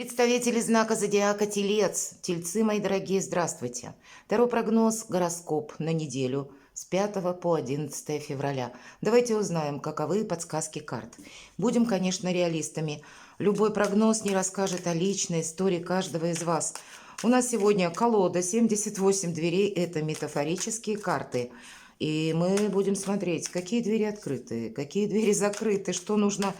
Представители знака зодиака Телец, Тельцы, мои дорогие, здравствуйте. Таро прогноз, гороскоп на неделю с 5 по 11 февраля. Давайте узнаем, каковы подсказки карт. Будем, конечно, реалистами. Любой прогноз не расскажет о личной истории каждого из вас. У нас сегодня колода 78 дверей, это метафорические карты. И мы будем смотреть, какие двери открыты, какие двери закрыты, что нужно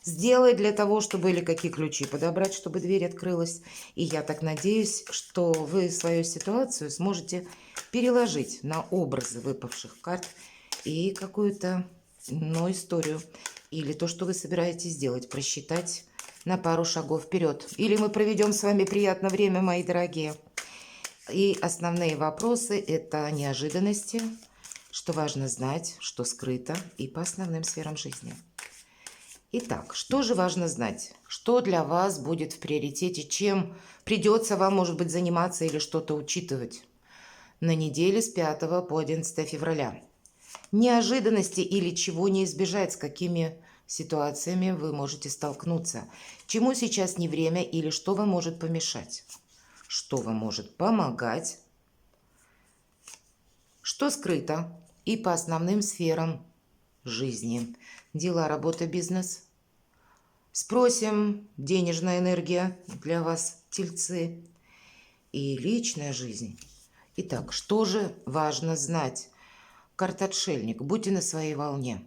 сделать для того, чтобы, или какие ключи подобрать, чтобы дверь открылась. И я так надеюсь, что вы свою ситуацию сможете переложить на образы выпавших карт и какую-то, историю. Или то, что вы собираетесь сделать, просчитать на пару шагов вперед. Или мы проведем с вами приятное время, мои дорогие. И основные вопросы – это неожиданности, что важно знать, что скрыто, и по основным сферам жизни. Итак, что же важно знать? Что для вас будет в приоритете? Чем придется вам, может быть, заниматься или что-то учитывать на неделе с 5 по 11 февраля? Неожиданности или чего не избежать, с какими ситуациями вы можете столкнуться? Чему сейчас не время или что вам может помешать? Что вам может помогать? Что скрыто и по основным сферам жизни? Дела, работа, бизнес. Спросим, денежная энергия для вас, тельцы, и личная жизнь. Итак, что же важно знать? Карта отшельник, будьте на своей волне.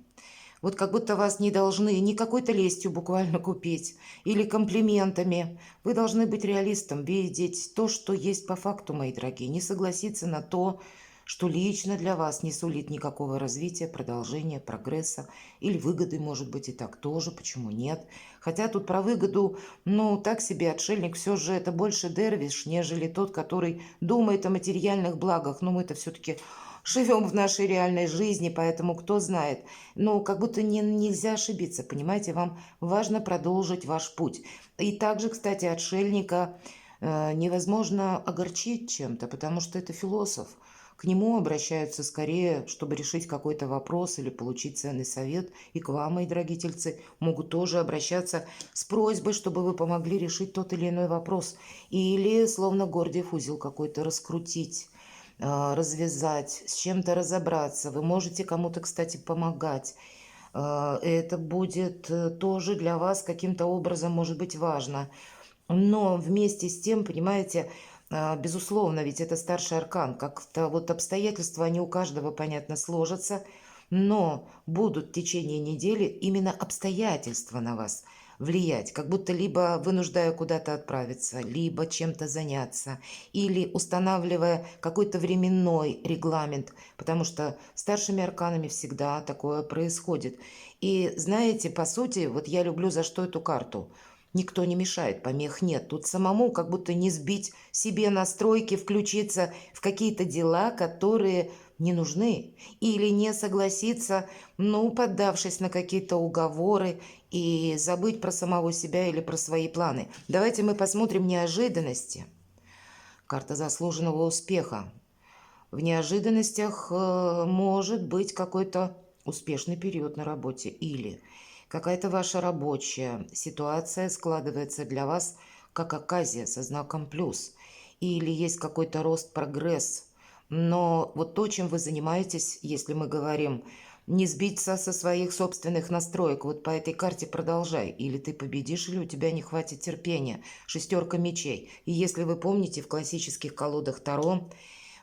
Вот как будто вас не должны ни какой-то лестью буквально купить или комплиментами. Вы должны быть реалистом, видеть то, что есть по факту, мои дорогие. Не согласиться на то, что лично для вас не сулит никакого развития, продолжения, прогресса или выгоды, может быть, и так тоже, почему нет. Хотя тут про выгоду, так себе отшельник, все же это больше дервиш, нежели тот, который думает о материальных благах. Но мы-то все-таки живем в нашей реальной жизни, поэтому кто знает. Но как будто нельзя ошибиться, понимаете, вам важно продолжить ваш путь. И также, кстати, отшельника невозможно огорчить чем-то, потому что это философ. К нему обращаются скорее, чтобы решить какой-то вопрос или получить ценный совет. И к вам, мои дорогие тельцы, могут тоже обращаться с просьбой, чтобы вы помогли решить тот или иной вопрос. Или, словно Гордиев узел какой-то, раскрутить, развязать, с чем-то разобраться. Вы можете кому-то, кстати, помогать. Это будет тоже для вас каким-то образом, может быть, важно. Но вместе с тем, понимаете, безусловно, ведь это старший аркан. Как-то вот обстоятельства, они у каждого, понятно, сложатся, но будут в течение недели именно обстоятельства на вас влиять, как будто либо вынуждая куда-то отправиться, либо чем-то заняться, или устанавливая какой-то временной регламент, потому что старшими арканами всегда такое происходит. И знаете, по сути, вот я люблю за что эту карту. Никто не мешает, помех нет. Тут самому как будто не сбить себе настройки, включиться в какие-то дела, которые не нужны. Или не согласиться, поддавшись на какие-то уговоры и забыть про самого себя или про свои планы. Давайте мы посмотрим неожиданности. Карта заслуженного успеха. В неожиданностях может быть какой-то успешный период на работе или какая-то ваша рабочая ситуация складывается для вас как оказия со знаком плюс. Или есть какой-то рост, прогресс. Но вот то, чем вы занимаетесь, если мы говорим, не сбиться со своих собственных настроек. Вот по этой карте продолжай. Или ты победишь, или у тебя не хватит терпения. Шестерка мечей. И если вы помните, в классических колодах Таро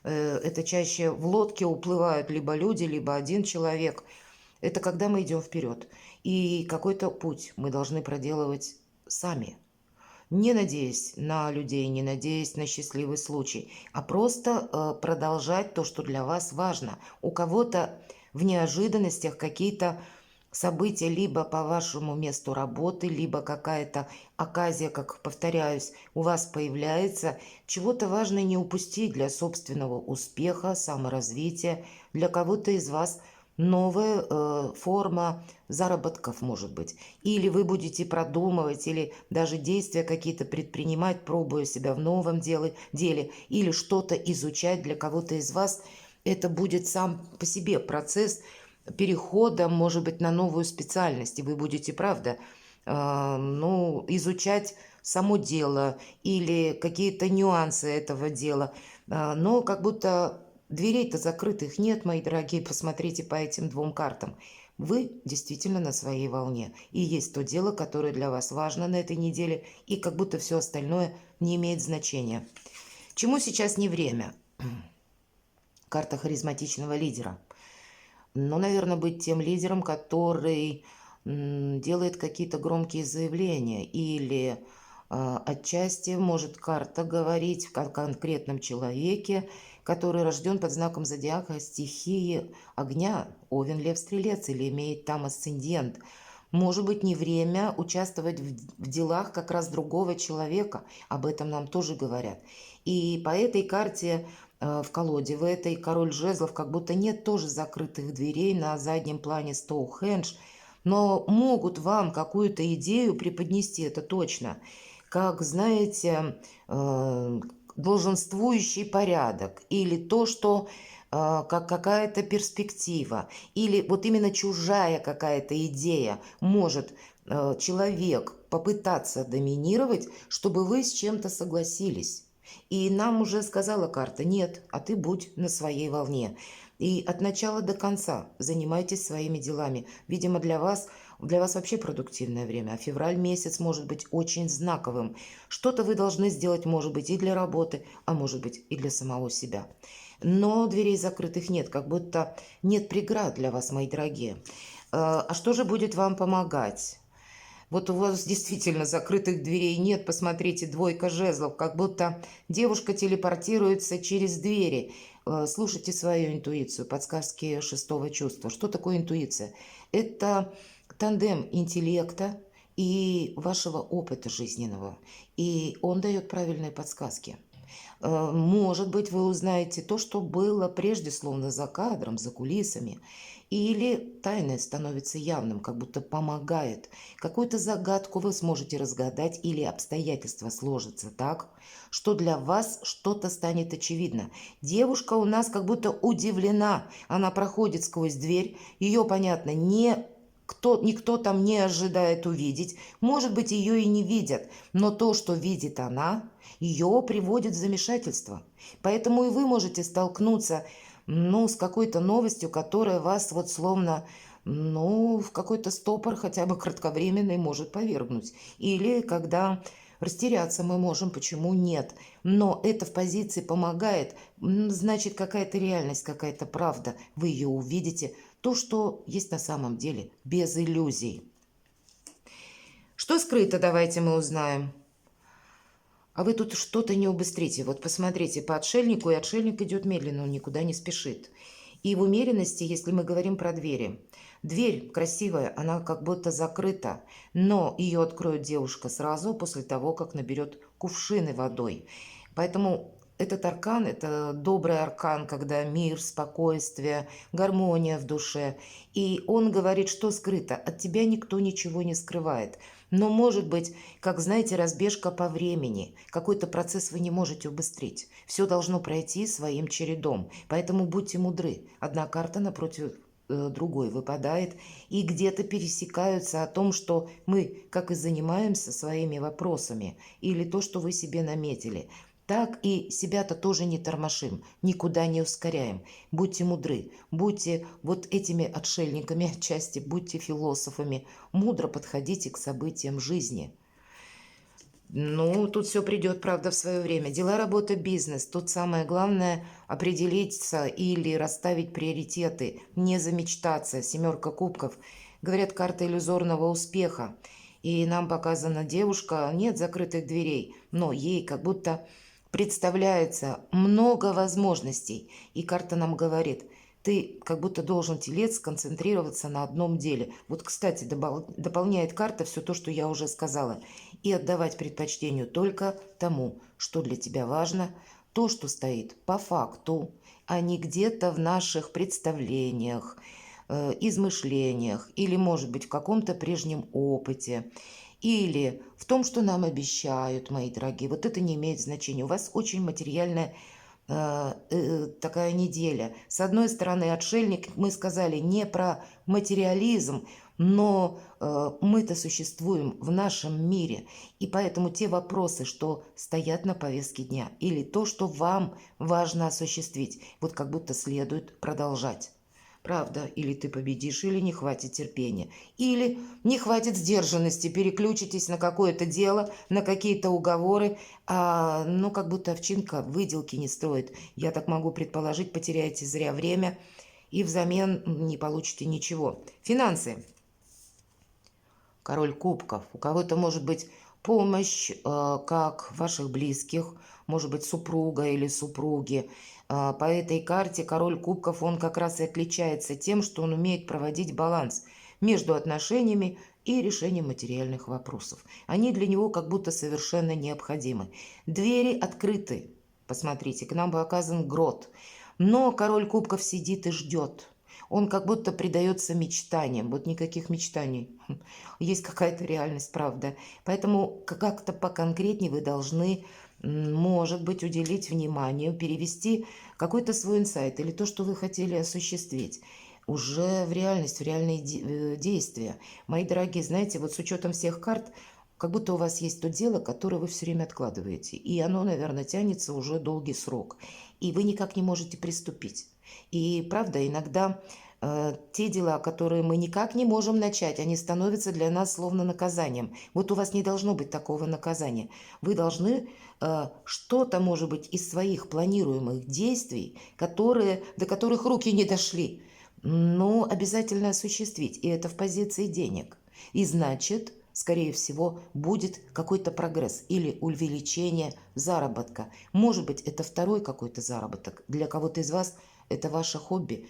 это чаще в лодке уплывают либо люди, либо один человек. Это когда мы идем вперед. И какой-то путь мы должны проделывать сами. Не надеясь на людей, не надеясь на счастливый случай, а просто продолжать то, что для вас важно. У кого-то в неожиданностях какие-то события либо по вашему месту работы, либо какая-то оказия, как повторяюсь, у вас появляется. Чего-то важно не упустить для собственного успеха, саморазвития. Для кого-то из вас новая форма заработков, может быть. Или вы будете продумывать, или даже действия какие-то предпринимать, пробуя себя в новом деле, или что-то изучать для кого-то из вас. Это будет сам по себе процесс перехода, может быть, на новую специальность. И вы будете, правда, изучать само дело или какие-то нюансы этого дела. Но как будто дверей-то закрытых нет, мои дорогие, посмотрите по этим двум картам. Вы действительно на своей волне. И есть то дело, которое для вас важно на этой неделе, и как будто все остальное не имеет значения. Чему сейчас не время? Карта харизматичного лидера. Но, наверное, быть тем лидером, который делает какие-то громкие заявления или отчасти может карта говорить о конкретном человеке, который рожден под знаком зодиака стихии огня, Овен, Лев, Стрелец, или имеет там асцендент. Может быть, не время участвовать в делах как раз другого человека. Об этом нам тоже говорят. И по этой карте в колоде, в этой король жезлов, как будто нет тоже закрытых дверей на заднем плане Стоунхендж, но могут вам какую-то идею преподнести, это точно. Как, знаете, долженствующий порядок или то, что как какая-то перспектива, или вот именно чужая какая-то идея может человек попытаться доминировать, чтобы вы с чем-то согласились. И нам уже сказала карта: нет, а ты будь на своей волне. И от начала до конца занимайтесь своими делами. Видимо, для вас вообще продуктивное время, а февраль месяц может быть очень знаковым. Что-то вы должны сделать, может быть, и для работы, а может быть, и для самого себя. Но дверей закрытых нет, как будто нет преград для вас, мои дорогие. А что же будет вам помогать? Вот у вас действительно закрытых дверей нет. Посмотрите, двойка жезлов, как будто девушка телепортируется через двери. Слушайте свою интуицию, подсказки шестого чувства. Что такое интуиция? Это тандем интеллекта и вашего опыта жизненного. И он дает правильные подсказки. Может быть, вы узнаете то, что было прежде, словно за кадром, за кулисами. Или тайное становится явным, как будто помогает. Какую-то загадку вы сможете разгадать, или обстоятельства сложатся так, что для вас что-то станет очевидно. Девушка у нас как будто удивлена. Она проходит сквозь дверь. Ее, понятно, никто там не ожидает увидеть. Может быть, ее и не видят. Но то, что видит она, ее приводит в замешательство. Поэтому и вы можете столкнуться с какой-то новостью, которая вас вот словно, в какой-то стопор хотя бы кратковременный может повергнуть. Или когда растеряться мы можем, почему нет. Но это в позиции помогает, значит, какая-то реальность, какая-то правда. Вы ее увидите, то, что есть на самом деле, без иллюзий. Что скрыто, давайте мы узнаем. А вы тут что-то не убыстрите. Вот посмотрите по отшельнику, и отшельник идет медленно, он никуда не спешит. И в умеренности, если мы говорим про двери. Дверь красивая, она как будто закрыта, но ее откроет девушка сразу после того, как наберет кувшины водой. Поэтому этот аркан, это добрый аркан, когда мир, спокойствие, гармония в душе. И он говорит, что скрыто. От тебя никто ничего не скрывает. Но может быть, как знаете, разбежка по времени. Какой-то процесс вы не можете убыстрить. Все должно пройти своим чередом. Поэтому будьте мудры. Одна карта напротив другой выпадает, и где-то пересекаются о том, что мы как и занимаемся своими вопросами, или то, что вы себе наметили, так и себя-то тоже не тормошим, никуда не ускоряем. Будьте мудры, будьте вот этими отшельниками отчасти, будьте философами, мудро подходите к событиям жизни. Тут все придет, правда, в свое время. Дела, работа, бизнес. Тут самое главное определиться или расставить приоритеты, не замечтаться. Семерка кубков. Говорят, карта иллюзорного успеха. И нам показана девушка, нет закрытых дверей, но ей как будто представляется много возможностей. И карта нам говорит: ты как будто должен, телец, сконцентрироваться на одном деле. Вот, кстати, дополняет карта все то, что я уже сказала. И отдавать предпочтению только тому, что для тебя важно, то, что стоит по факту, а не где-то в наших представлениях, измышлениях или, может быть, в каком-то прежнем опыте. Или в том, что нам обещают, мои дорогие. Вот это не имеет значения. У вас очень материальная такая неделя. С одной стороны, отшельник, мы сказали, не про материализм, Но мы-то существуем в нашем мире, и поэтому те вопросы, что стоят на повестке дня, или то, что вам важно осуществить, вот как будто следует продолжать. Правда, или ты победишь, или не хватит терпения, или не хватит сдержанности, переключитесь на какое-то дело, на какие-то уговоры, ну, как будто овчинка выделки не строит. Я так могу предположить, потеряете зря время и взамен не получите ничего. Финансы. Король кубков. У кого-то может быть помощь, как ваших близких, может быть супруга или супруги. По этой карте король кубков, он как раз и отличается тем, что он умеет проводить баланс между отношениями и решением материальных вопросов. Они для него как будто совершенно необходимы. Двери открыты. Посмотрите, к нам показан грот. Но король кубков сидит и ждет. Он как будто предается мечтаниям. Вот никаких мечтаний. Есть какая-то реальность, правда. Поэтому как-то поконкретнее вы должны, может быть, уделить внимание, перевести какой-то свой инсайт или то, что вы хотели осуществить уже в реальность, в реальные действия. Мои дорогие, знаете, вот с учетом всех карт, как будто у вас есть то дело, которое вы все время откладываете. И оно, наверное, тянется уже долгий срок. И вы никак не можете приступить. И правда, иногда те дела, которые мы никак не можем начать, они становятся для нас словно наказанием. Вот у вас не должно быть такого наказания. Вы должны что-то, может быть, из своих планируемых действий, до которых руки не дошли, но обязательно осуществить. И это в позиции денег. И значит, скорее всего, будет какой-то прогресс или увеличение заработка. Может быть, это второй какой-то заработок. Для кого-то из вас это ваше хобби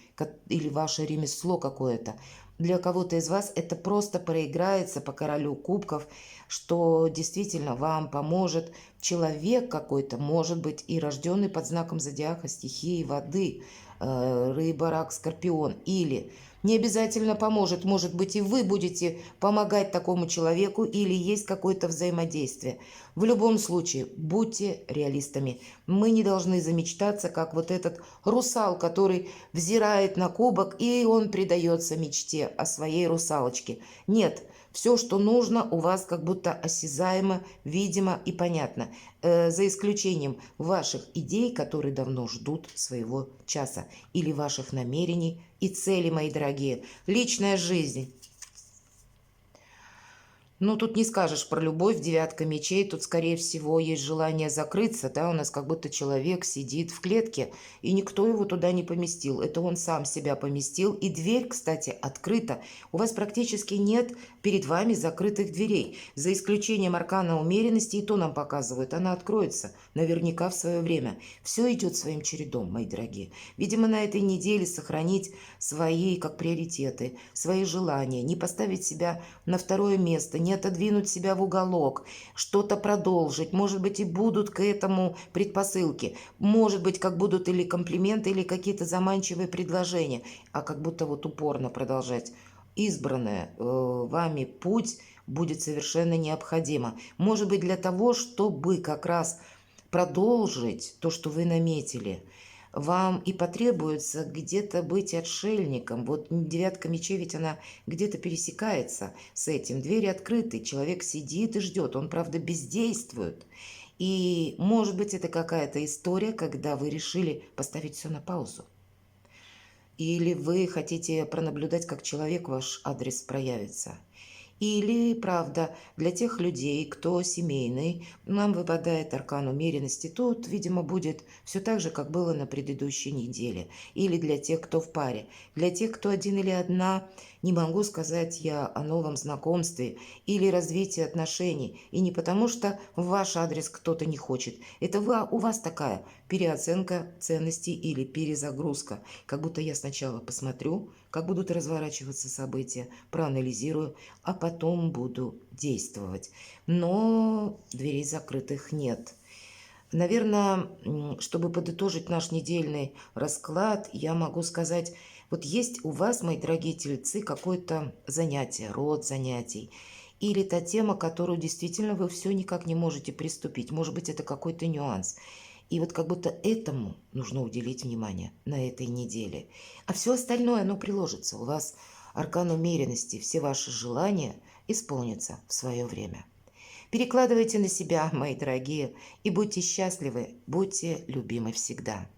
или ваше ремесло какое-то. Для кого-то из вас это просто проиграется по королю кубков, что действительно вам поможет человек какой-то, может быть, и рожденный под знаком зодиака стихии воды, рыба, рак, скорпион, или не обязательно поможет, может быть, и вы будете помогать такому человеку, или есть какое-то взаимодействие. В любом случае, будьте реалистами. Мы не должны замечтаться, как вот этот русал, который взирает на кубок, и он предается мечте о своей русалочке. Нет, все, что нужно, у вас как будто осязаемо, видимо и понятно. За исключением ваших идей, которые давно ждут своего часа, или ваших намерений и целей, мои дорогие. Личная жизнь. Ну, тут не скажешь про любовь, девятка мечей. Тут, скорее всего, есть желание закрыться, да, у нас как будто человек сидит в клетке, и никто его туда не поместил. Это он сам себя поместил. И дверь, кстати, открыта. У вас практически нет перед вами закрытых дверей. За исключением аркана умеренности, и то нам показывают, она откроется наверняка в свое время. Все идет своим чередом, мои дорогие. Видимо, на этой неделе сохранить свои, как приоритеты, свои желания, не поставить себя на второе место, не отодвинуть себя в уголок, что-то продолжить. Может быть, и будут к этому предпосылки. Может быть, как будут или комплименты, или какие-то заманчивые предложения, а как будто вот упорно продолжать. Избранное вами путь будет совершенно необходимо. Может быть, для того, чтобы как раз продолжить то, что вы наметили, вам и потребуется где-то быть отшельником. Вот девятка мечей, ведь она где-то пересекается с этим. Двери открыты, человек сидит и ждет. Он, правда, бездействует. И, может быть, это какая-то история, когда вы решили поставить все на паузу. Или вы хотите пронаблюдать, как человек ваш адрес проявится. Или, правда, для тех людей, кто семейный, нам выпадает аркан умеренности, тут, видимо, будет все так же, как было на предыдущей неделе. Или для тех, кто в паре. Для тех, кто один или одна, не могу сказать я о новом знакомстве или развитии отношений. И не потому, что в ваш адрес кто-то не хочет. Это у вас такая переоценка ценностей или перезагрузка. Как будто я сначала посмотрю, как будут разворачиваться события, проанализирую, а потом буду действовать. Но дверей закрытых нет. Наверное, чтобы подытожить наш недельный расклад, я могу сказать, вот есть у вас, мои дорогие тельцы, какое-то занятие, род занятий, или та тема, которую действительно вы все никак не можете приступить. Может быть, это какой-то нюанс. И вот как будто этому нужно уделить внимание на этой неделе. А все остальное, оно приложится. У вас аркан умеренности. Все ваши желания исполнятся в свое время. Перекладывайте на себя, мои дорогие, и будьте счастливы, будьте любимы всегда.